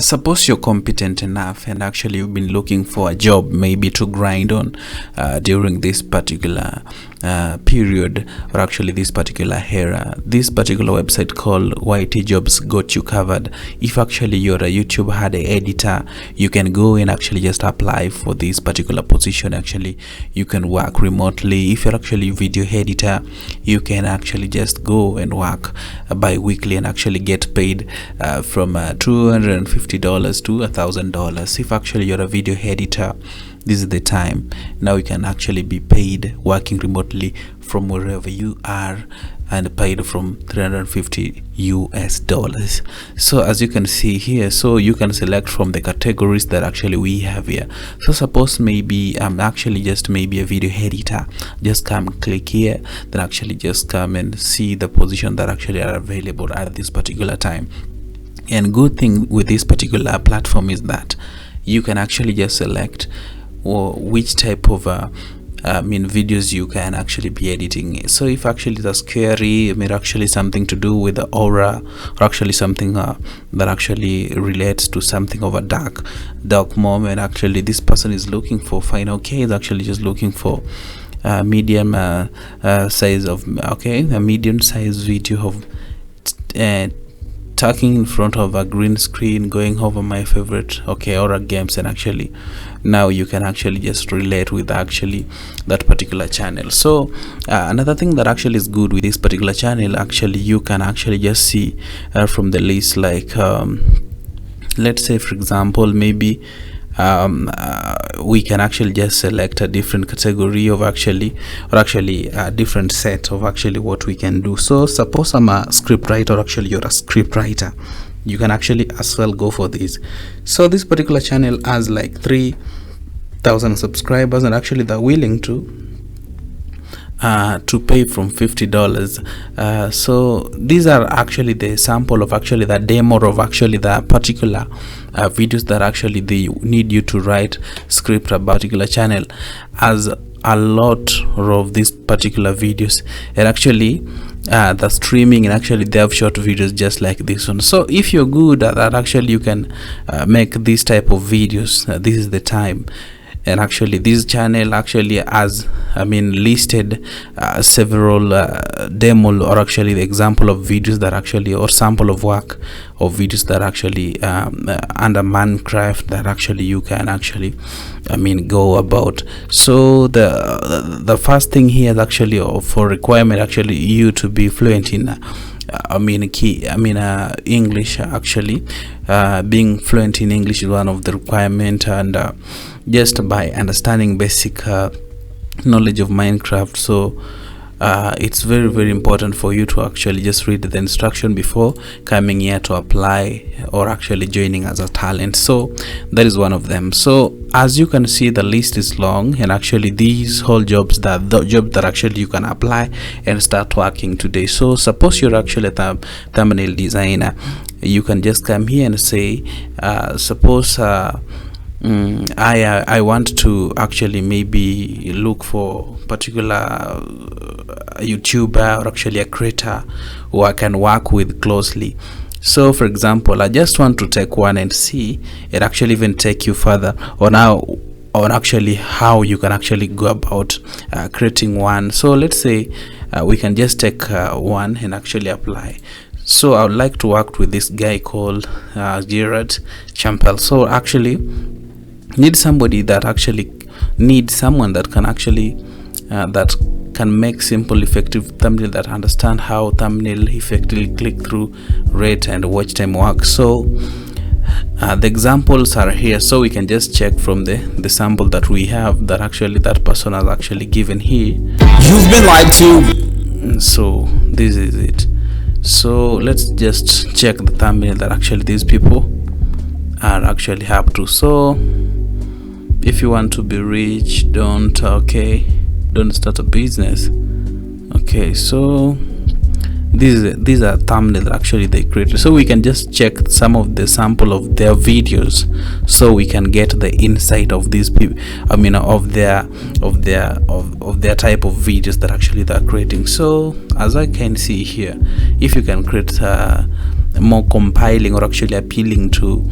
suppose you're competent enough and actually you've been looking for a job maybe to grind on during this particular period, or actually this particular era. This particular website called YT Jobs got you covered. If actually you're a YouTube had an editor, you can go and actually just apply for this particular position. Actually you can work remotely. If you're actually a video editor, you can actually just go and work bi-weekly and actually get paid from $250 to $1,000. If actually you're a video editor, this is the time. Now you can actually be paid working remotely from wherever you are, and paid from $350. So as you can see here, so you can select from the categories that actually we have here. So suppose maybe I'm actually just maybe a video editor, just come click here, then actually just come and see the position that actually are available at this particular time. And good thing with this particular platform is that you can actually just select which type of videos you can actually be editing. So if actually the scary, actually something to do with the aura, or actually something that actually relates to something of a dark moment, actually this person is looking for, fine, okay, is actually just looking for medium size of, okay, a medium size video of talking in front of a green screen, going over my favorite horror games, and actually now you can actually just relate with actually that particular channel. So another thing that actually is good with this particular channel, actually you can actually just see from the list, like let's say for example maybe we can actually just select a different category of actually, or actually a different set of actually what we can do. So suppose I'm a script writer, or actually you're a script writer, you can actually as well go for this. So this particular channel has like 3,000 subscribers, and actually they're willing to pay from $50. So these are actually the sample of actually the demo of actually the particular videos that actually they need you to write script about. Particular channel as a lot of these particular videos, and actually the streaming, and actually they have short videos just like this one. So if you're good at that, actually you can make this type of videos. This is the time. And actually this channel actually has listed several demo, or actually the example of videos that actually, or sample of work of videos that actually under Minecraft that actually you can actually go about. So the first thing here is actually for requirement actually you to be fluent in English. Actually being fluent in English is one of the requirement, and just by understanding basic knowledge of Minecraft. So it's very, very important for you to actually just read the instruction before coming here to apply or actually joining as a talent. So that is one of them. So as you can see, the list is long, and actually these whole jobs, that actually you can apply and start working today. So suppose you're actually a thumbnail designer, you can just come here and say suppose I want to actually maybe look for particular YouTuber, or actually a creator who I can work with closely. So for example, I just want to take one and see it actually even take you further on actually how you can actually go about creating one. So let's say we can just take one and actually apply. So I would like to work with this guy called Gerard Champel. So actually need somebody that actually needs someone that can actually that can make simple effective thumbnail, that understand how thumbnail effectively click through rate and watch time work. So the examples are here, so we can just check from the sample that we have that actually that person has actually given here. You've been lied to. So this is it. So let's just check the thumbnail that actually these people are actually up to. So if you want to be rich, don't start a business. Okay, so these are thumbnails that actually they created. So we can just check some of the sample of their videos, so we can get the insight of these people, of their type of videos that actually they're creating. So as I can see here, if you can create more compiling or actually appealing to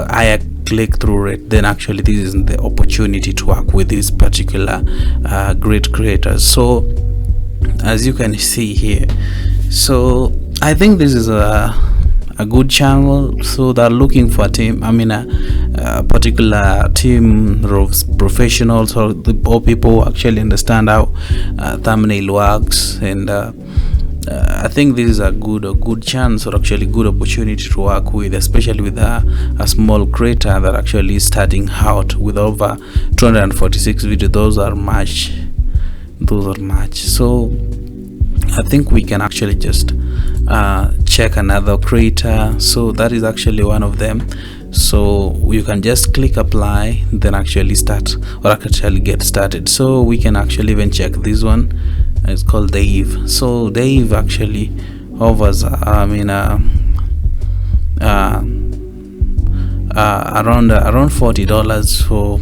higher click-through rate, then actually this is the opportunity to work with these particular great creators. So as you can see here, so I think this is a good channel. So they're looking for a team, a particular team of professionals or people who actually understand how thumbnail works, and I think this is a good chance or actually good opportunity to work with, especially with a small creator that actually is starting out with over 246 videos. Those are much. So I think we can actually just check another creator. So that is actually one of them. So you can just click apply, then actually start or actually get started. So we can actually even check this one. It's called Dave. So Dave actually offers around $40 for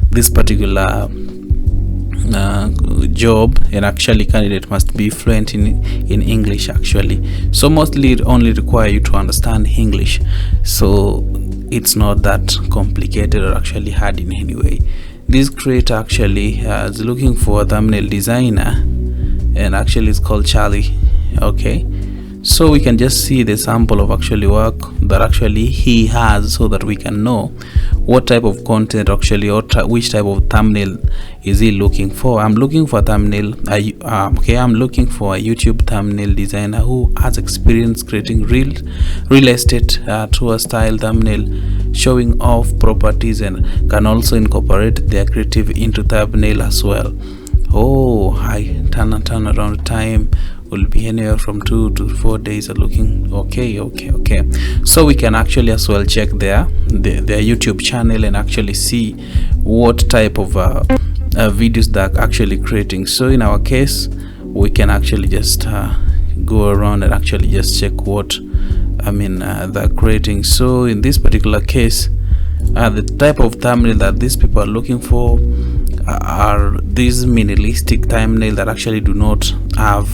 this particular job, and actually candidate must be fluent in English actually. So mostly it only require you to understand English, so it's not that complicated or actually hard in any way. This creator actually is looking for a thumbnail designer, and actually it's called Charlie. Okay, so we can just see the sample of actually work that actually he has, so that we can know what type of content actually or which type of thumbnail is he looking for. I'm looking for a thumbnail. I'm looking for a YouTube thumbnail designer who has experience creating real estate tour style thumbnail, showing off properties, and can also incorporate their creative into thumbnail as well. Oh, high turnaround time will be anywhere from 2 to 4 days. Are looking okay. So we can actually as well check their YouTube channel and actually see what type of videos they're actually creating. So in our case, we can actually just go around and actually just check what they're creating. So in this particular case, the type of thumbnail that these people are looking for are these minimalistic thumbnail that actually do not have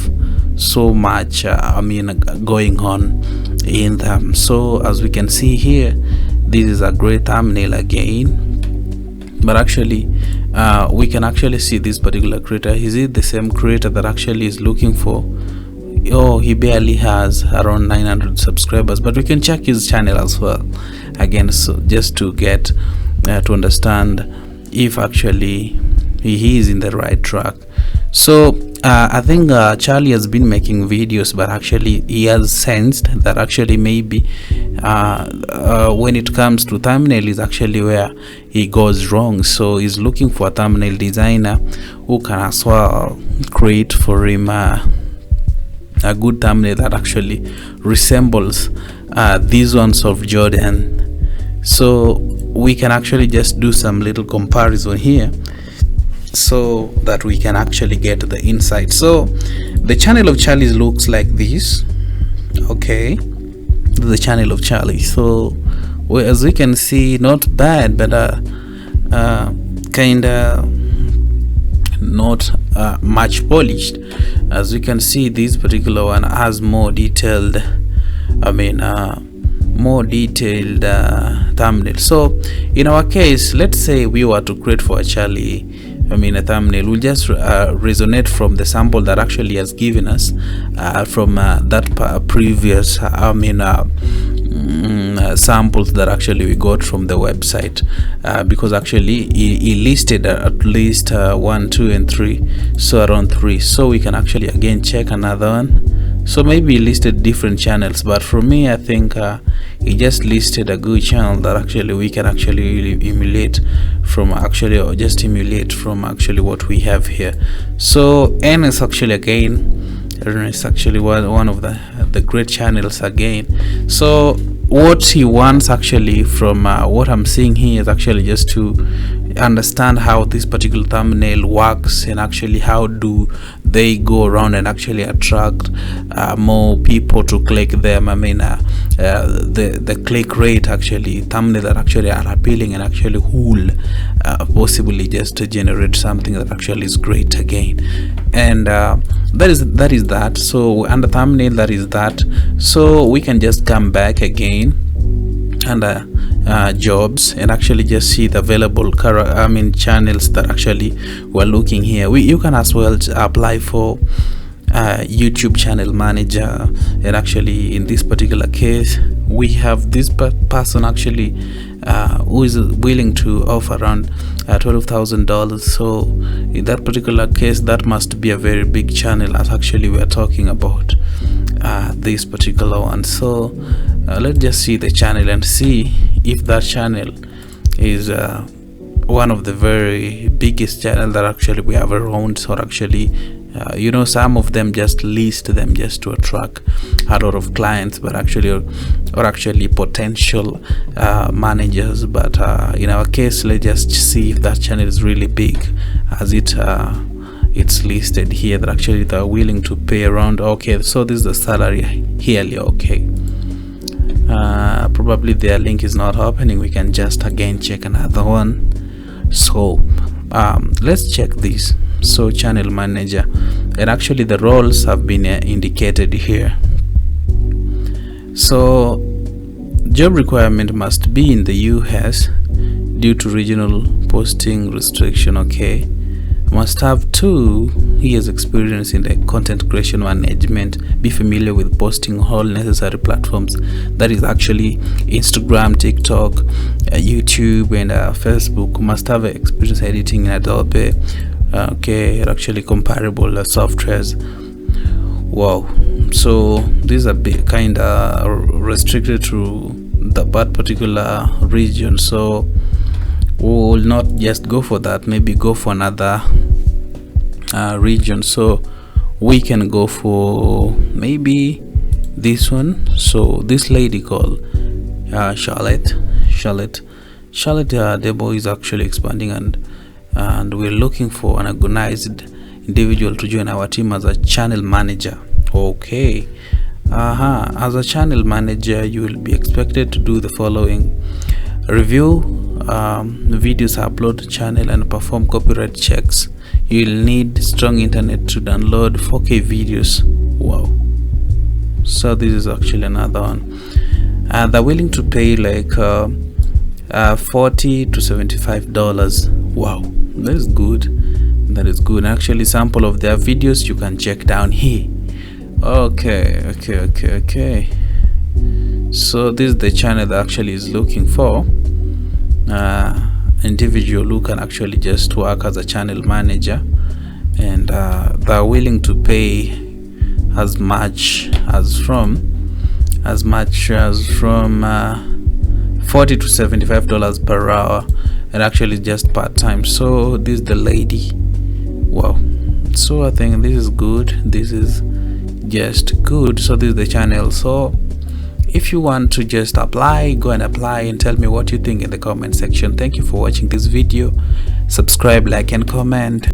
so much going on in them. So as we can see here, this is a great thumbnail again, but actually we can actually see this particular creator. Is it the same creator that actually is looking for? Oh, he barely has around 900 subscribers, but we can check his channel as well again, so just to get to understand if actually he is in the right track. So I think Charlie has been making videos, but actually he has sensed that actually maybe when it comes to thumbnail is actually where he goes wrong. So he's looking for a thumbnail designer who can as well create for him a good thumbnail that actually resembles these ones of Jordan. So we can actually just do some little comparison here, so that we can actually get the insight. So the channel of Charlie looks like this. Okay, the channel of Charlie. So as we can see, not bad, but kinda not much polished. As we can see, this particular one has more detailed thumbnail. So in our case, let's say we were to create for a Charlie a thumbnail, we'll just resonate from the sample that actually has given us from that previous samples that actually we got from the website, because actually he listed at least 1, 2 and 3, so around 3. So we can actually again check another one. So maybe he listed different channels, but for me I think he just listed a good channel that actually we can actually emulate from actually what we have here. So N is actually again, it's actually one of the great channels again. So what he wants actually from what I'm seeing here is actually just to understand how this particular thumbnail works, and actually how do they go around and actually attract more people to click them. the click rate, actually thumbnail that actually are appealing and actually will possibly just generate something that actually is great again. And that is that. So under thumbnail, that is that. So we can just come back again under jobs and actually just see the available channels that actually we're looking here. You can as well apply for YouTube channel manager, and actually in this particular case we have this person actually who is willing to offer around $12,000. so in that particular case, that must be a very big channel, as actually we are talking about this particular one. So let's just see the channel and see if that channel is one of the very biggest channel that actually we have around, or actually some of them just list them just to attract a lot of clients, but actually potential managers. But in our case, let's just see if that channel is really big, as it's listed here that actually they're willing to pay around. Okay, so this is the salary yearly. Okay, probably their link is not opening. We can just again check another one. So let's check this. So channel manager, and actually the roles have been indicated here. So job requirement must be in the US due to regional posting restriction. Okay, must have 2 years experience in the content creation management, be familiar with posting all necessary platforms, that is actually Instagram, TikTok, YouTube and Facebook. Must have experience editing in Adobe, okay, actually comparable softwares. Wow, so these are kind of restricted to that particular region, so we will not just go for that, maybe go for another region. So we can go for maybe this one. So this lady called Charlotte Debo is actually expanding, and we're looking for an organized individual to join our team as a channel manager. Okay, as a channel manager, you will be expected to do the following: review videos, upload channel, and perform copyright checks. You'll need strong internet to download 4K videos. Wow, so this is actually another one. They're willing to pay like $40 to $75. Wow, that is good. Actually, sample of their videos you can check down here. Okay. So this is the channel that actually is looking for individual who can actually just work as a channel manager, and they're willing to pay as much as from $40 to $75 per hour, and actually just part-time. So this is the lady. Wow, so I think this is good. This is just good. So this is the channel. So if you want to just apply, go and apply and tell me what you think in the comment section. Thank you for watching this video. Subscribe, like and comment.